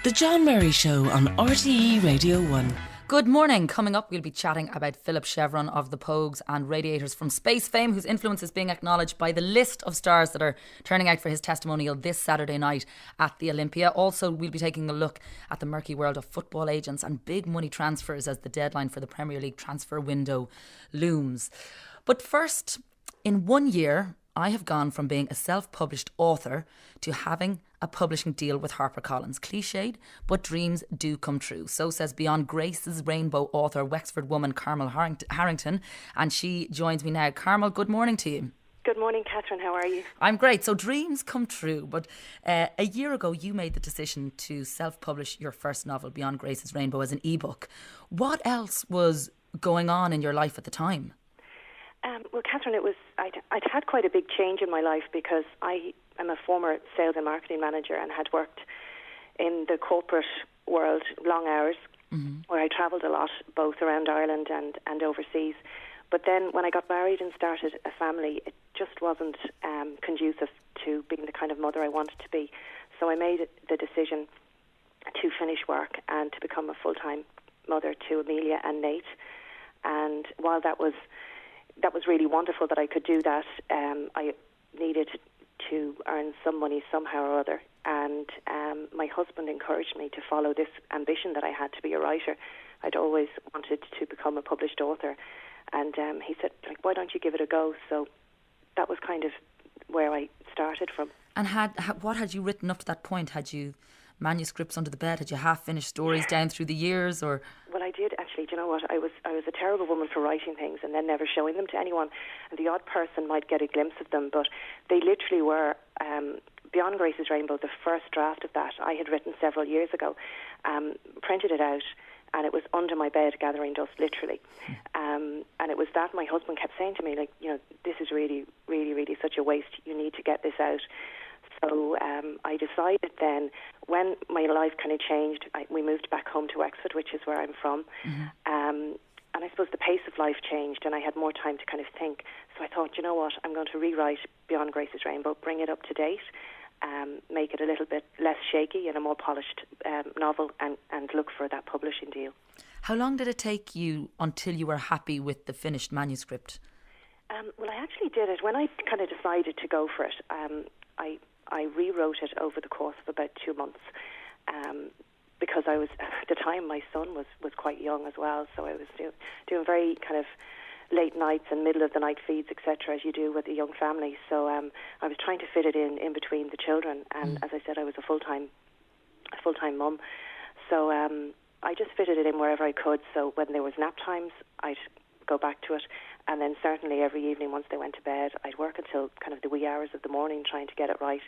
The John Murray Show on RTE Radio 1. Good morning. Coming up, we'll be chatting about Philip Chevron of the Pogues and Radiators from space fame, whose influence is being acknowledged by the list of stars that are turning out for his testimonial this Saturday night at the Olympia. Also, we'll be taking a look at the murky world of football agents and big money transfers as the deadline for the Premier League transfer window looms. But first, in 1 year, I have gone from being a self-published author to having a publishing deal with HarperCollins. Cliched, but dreams do come true. So says Beyond Grace's Rainbow author, Wexford woman Carmel Harrington. And she joins me now. Carmel, good morning to you. Good morning, Catherine. How are you? I'm great. So dreams come true. But a year ago, you made the decision to self-publish your first novel, Beyond Grace's Rainbow, as an ebook. What else was going on in your life at the time? Well, Catherine, I'd had quite a big change in my life because I am a former sales and marketing manager and had worked in the corporate world long hours, where I travelled a lot, both around Ireland and overseas. But then when I got married and started a family, it just wasn't conducive to being the kind of mother I wanted to be. So I made the decision to finish work and to become a full-time mother to Amelia and Nate. And while that was really wonderful that I could do that, I needed to earn some money somehow or other. And my husband encouraged me to follow this ambition that I had to be a writer. I'd always wanted to become a published author. And he said, why don't you give it a go? So that was kind of where I started from. And what had you written up to that point? Had you manuscripts under the bed? Had you half-finished stories down through the years? Or well, I did actually. Do you know what? I was a terrible woman for writing things and then never showing them to anyone. And the odd person might get a glimpse of them, but they literally were Beyond Grace's Rainbow. The first draft of that I had written several years ago, printed it out, and it was under my bed gathering dust, literally. And it was that my husband kept saying to me, this is really, really, really such a waste. You need to get this out. So I decided then, when my life kind of changed, we moved back home to Wexford, which is where I'm from. And I suppose the pace of life changed and I had more time to kind of think. So I thought, you know what, I'm going to rewrite Beyond Grace's Rainbow, bring it up to date, make it a little bit less shaky and a more polished novel, and look for that publishing deal. How long did it take you until you were happy with the finished manuscript? Well, I actually did it. When I kind of decided to go for it, I rewrote it over the course of about 2 months, because I was, at the time, my son was quite young as well, so I was doing very kind of late nights and middle of the night feeds, etc., as you do with a young family. So I was trying to fit it in between the children, and as I said, I was a full-time mum. So I just fitted it in wherever I could. So when there was nap times, I'd go back to it. And then certainly every evening once they went to bed, I'd work until kind of the wee hours of the morning trying to get it right.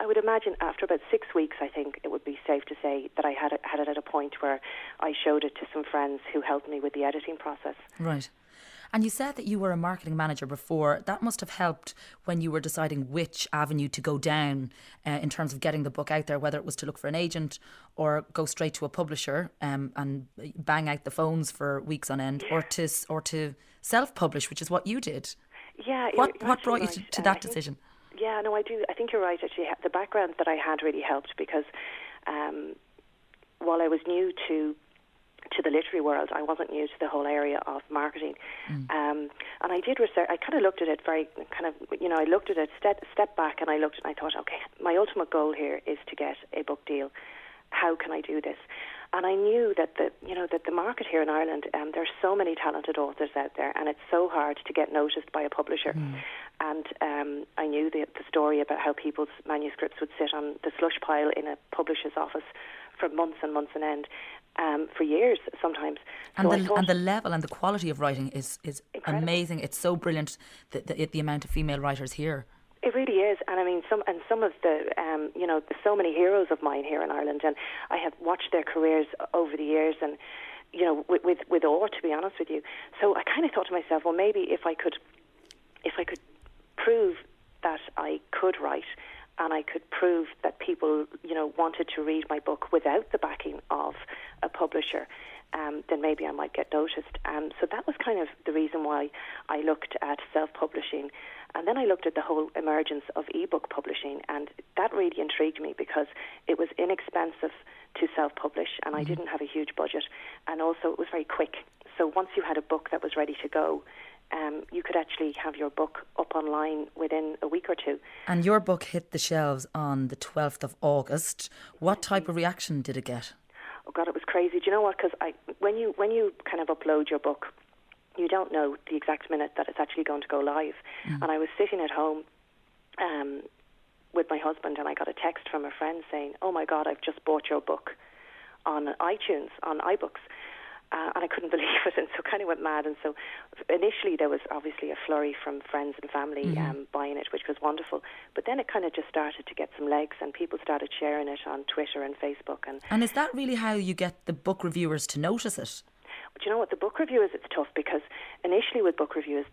I would imagine after about 6 weeks, I think it would be safe to say that I had it at a point where I showed it to some friends who helped me with the editing process. Right. And you said that you were a marketing manager before. That must have helped when you were deciding which avenue to go down in terms of getting the book out there, whether it was to look for an agent or go straight to a publisher and bang out the phones for weeks on end, or to self-publish, which is what you did. Yeah. What brought you to that decision? Yeah, no, I do. I think you're right. Actually, the background that I had really helped because while I was new to the literary world, I wasn't new to the whole area of marketing. And I did research. I kind of looked at it very kind of, I looked at it, stepped back, and I looked and I thought, okay, my ultimate goal here is to get a book deal. How can I do this? And I knew that the market here in Ireland, there's so many talented authors out there, and it's so hard to get noticed by a publisher. And I knew the story about how people's manuscripts would sit on the slush pile in a publisher's office for months and months on end, for years sometimes. And the level and the quality of writing is amazing. It's so brilliant, the amount of female writers here. It really is, and I mean, some of the, so many heroes of mine here in Ireland, and I have watched their careers over the years, and with awe, to be honest with you. So I kind of thought to myself, well, maybe if I could prove that I could write, and I could prove that people, wanted to read my book without the backing of a publisher, then maybe I might get noticed. So that was kind of the reason why I looked at self-publishing. And then I looked at the whole emergence of ebook publishing, and that really intrigued me because it was inexpensive to self-publish, and I didn't have a huge budget, and also it was very quick. So once you had a book that was ready to go, you could actually have your book up online within a week or two. And your book hit the shelves on the 12th of August. What type of reaction did it get? Oh God, it was crazy. Do you know what? Because when you kind of upload your book, you don't know the exact minute that it's actually going to go live. And I was sitting at home with my husband, and I got a text from a friend saying, "Oh my God, I've just bought your book on iTunes, on iBooks." And I couldn't believe it, and so kind of went mad. And so initially there was obviously a flurry from friends and family buying it, which was wonderful. But then it kind of just started to get some legs, and people started sharing it on Twitter and Facebook. And is that really how you get the book reviewers to notice it? But you know what, the book reviewers, it's tough because initially with book reviewers,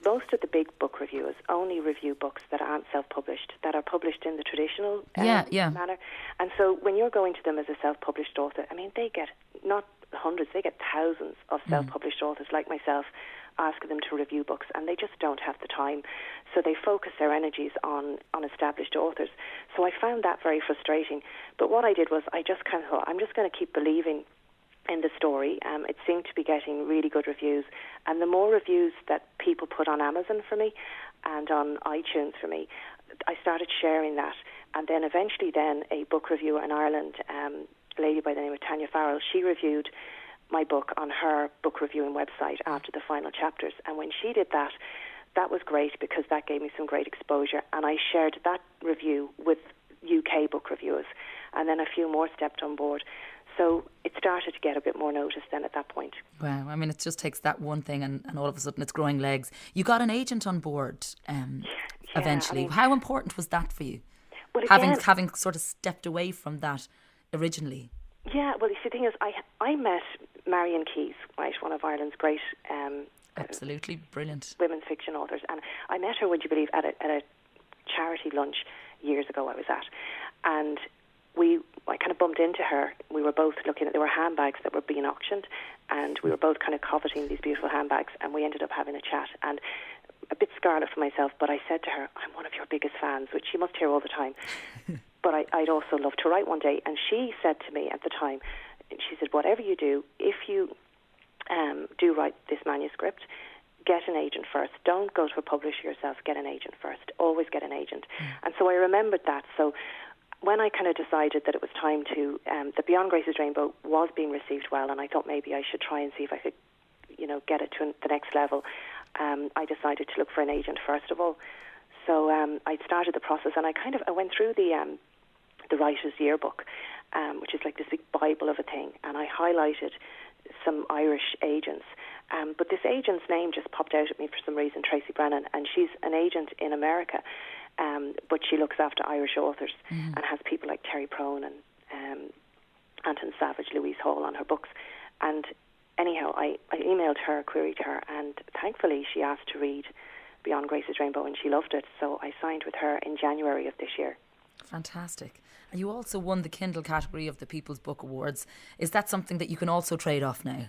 most of the big book reviewers only review books that aren't self-published, that are published in the traditional manner. And so when you're going to them as a self-published author, I mean, they get not hundreds, they get thousands of self-published authors like myself asking them to review books, and they just don't have the time. So they focus their energies on established authors. So I found that very frustrating. But what I did was I just kind of thought, I'm just going to keep believing in the story. It seemed to be getting really good reviews, and the more reviews that people put on Amazon for me and on iTunes for me, I started sharing that. And then eventually a book reviewer in Ireland, a lady by the name of Tanya Farrell, she reviewed my book on her book reviewing website after the final chapters. And when she did that, that was great because that gave me some great exposure, and I shared that review with UK book reviewers, and then a few more stepped on board. So it started to get a bit more notice then at that point. Wow, I mean, it just takes that one thing and all of a sudden it's growing legs. You got an agent on board eventually. I mean, how important was that for you? Well, again, having sort of stepped away from that originally. Yeah, well, you see, the thing is, I met Marion Keyes, right, one of Ireland's great absolutely brilliant women's fiction authors, and I met her, would you believe, at a charity lunch years ago I was at, and I kind of bumped into her. We were both looking at, there were handbags that were being auctioned, and we were both kind of coveting these beautiful handbags, and we ended up having a chat, and a bit scarlet for myself, but I said to her, I'm one of your biggest fans, which she must hear all the time. But I'd also love to write one day. And she said to me at the time, she said, whatever you do, if you do write this manuscript, get an agent first. Don't go to a publisher yourself, get an agent first. Always get an agent. And so I remembered that. So when I kind of decided that it was time to, that Beyond Grace's Rainbow was being received well, and I thought maybe I should try and see if I could, get it to the next level, I decided to look for an agent first of all. So I started the process, and I went through the Writer's Yearbook, which is like this big Bible of a thing, and I highlighted some Irish agents. But this agent's name just popped out at me for some reason, Tracy Brennan, and she's an agent in America, but she looks after Irish authors and has people like Terry Prone and Anton Savage, Louise Hall on her books. And anyhow, I emailed her, queried her, and thankfully she asked to read Beyond Grace's Rainbow, and she loved it. So I signed with her in January of this year. Fantastic. And you also won the Kindle category of the People's Book Awards. Is that something that you can also trade off now?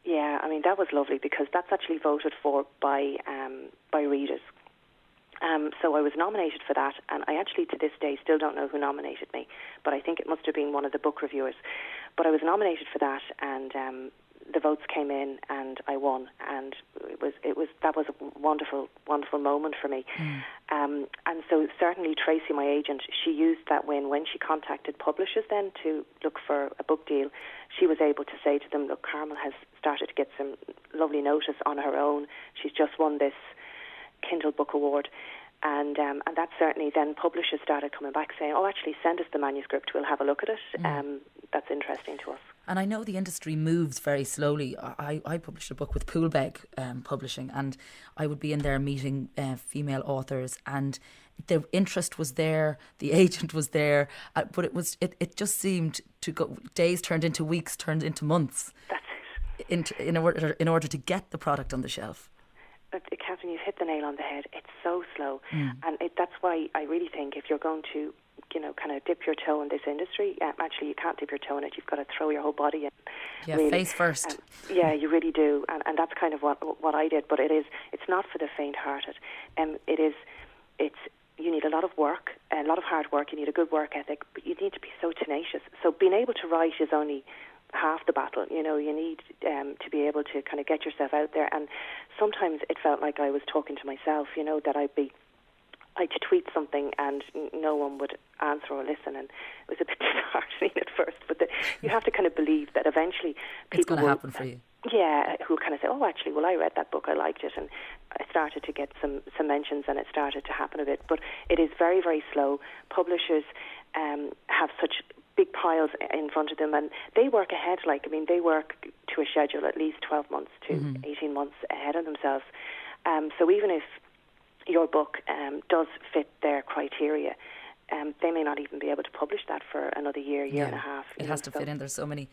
Yeah, I mean, that was lovely because that's actually voted for by readers. So I was nominated for that, and I actually to this day still don't know who nominated me, but I think it must have been one of the book reviewers. But I was nominated for that, and the votes came in, and I won, and that was a wonderful moment for me. And so certainly Tracy, my agent, she used that win when she contacted publishers then to look for a book deal. She was able to say to them, look, Carmel has started to get some lovely notice on her own. She's just won this Kindle Book Award. And that certainly then publishers started coming back saying, oh, actually send us the manuscript, we'll have a look at it. That's interesting to us. And I know the industry moves very slowly. I published a book with Poolbeg Publishing, and I would be in there meeting female authors, and the interest was there, the agent was there, but it just seemed to go, days turned into weeks, turned into months. That's it. In order to get the product on the shelf. Catherine, you've hit the nail on the head. It's so slow. And that's why I really think if you're going to, kind of dip your toe in this industry, actually you can't dip your toe in it. You've got to throw your whole body in. Yeah, really. face first. Yeah, you really do. And that's kind of what I did. But it's not for the faint-hearted. You need a lot of work, a lot of hard work. You need a good work ethic, but you need to be so tenacious. So being able to write is only half the battle. You need to be able to kind of get yourself out there. And sometimes it felt like I was talking to myself, that I'd tweet something and no one would answer or listen, and it was a bit disheartening at first. But you have to kind of believe that eventually people it's going to happen for you. Yeah, who kind of say, oh, actually, well, I read that book, I liked it, and I started to get some mentions, and it started to happen a bit. But it is very, very slow. Publishers have such big piles in front of them, and they work ahead. They work to a schedule at least 12 months to 18 months ahead of themselves. So even if your book does fit their criteria, they may not even be able to publish that for another year and a half. It has to fit in. There's so many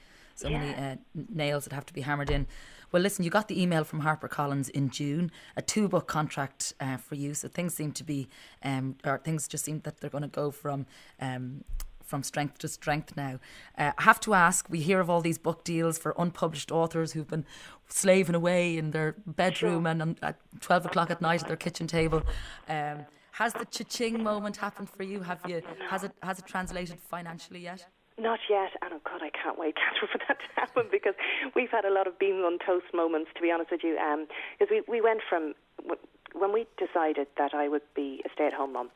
nails that have to be hammered in. Well, listen, you got the email from HarperCollins in June, a 2-book contract for you. So things seem to be, things just seem that they're going to go from strength to strength now. I have to ask, we hear of all these book deals for unpublished authors who've been slaving away in their bedroom and at 12 o'clock at night at their kitchen table. Has the cha-ching moment happened for you? Has it translated financially yet? Not yet, and oh God, I can't wait, Catherine, for that to happen, because we've had a lot of beans on toast moments, to be honest with you, because we went from, when we decided that I would be a stay-at-home mum,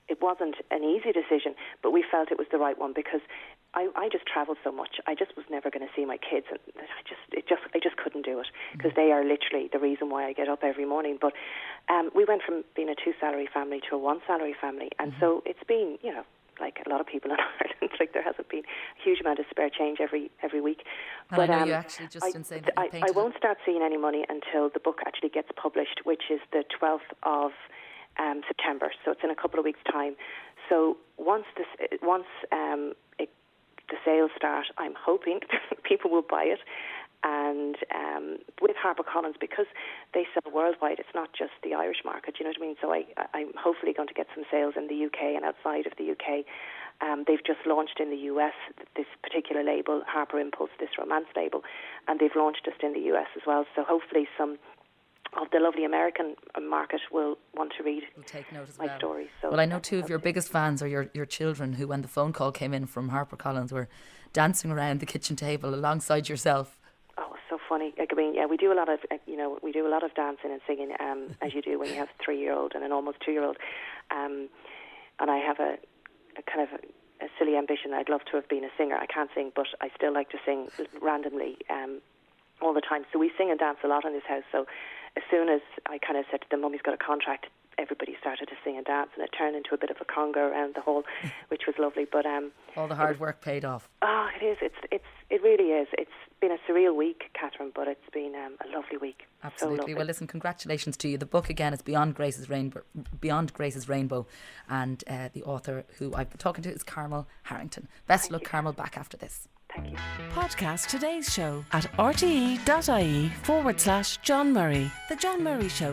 it wasn't an easy decision, but we felt it was the right one, because I just travelled so much. I just was never going to see my kids, and I just couldn't do it, because they are literally the reason why I get up every morning. But we went from being a 2-salary family to a 1-salary family, and so it's been, like a lot of people in Ireland, there hasn't been a huge amount of spare change every week. And but I know you actually just didn't say that you painted I won't start seeing any money until the book actually gets published, which is the 12th of September. So it's in a couple of weeks' time. So once the sales start, I'm hoping people will buy it. And with HarperCollins, because they sell worldwide, it's not just the Irish market, you know what I mean? So I'm hopefully going to get some sales in the UK and outside of the UK. They've just launched in the US this particular label, Harper Impulse, this romance label, and they've launched just in the US as well. So hopefully some of the lovely American market will want to read my stories. So well, I know two of your biggest fans are your children, who, when the phone call came in from HarperCollins, were dancing around the kitchen table alongside yourself. Oh, so funny. I mean, yeah, we do a lot of, we do a lot of dancing and singing, as you do when you have a 3-year-old and an almost 2-year-old. And I have a kind of a silly ambition. I'd love to have been a singer. I can't sing, but I still like to sing randomly all the time. So we sing and dance a lot in this house. So as soon as I kind of said to them, Mummy's got a contract, everybody started to sing and dance, and it turned into a bit of a conga around the hall, which was lovely. But all the hard work paid off. Oh, it is. It really is. It's been a surreal week, Catherine, but it's been a lovely week. Absolutely. So well, listen, congratulations to you. The book again is Beyond Grace's Rainbow, and the author who I've been talking to is Carmel Harrington. Best of luck, Carmel. Back after this. Thank you. Podcast today's show at rte.ie/John Murray. The John Murray Show.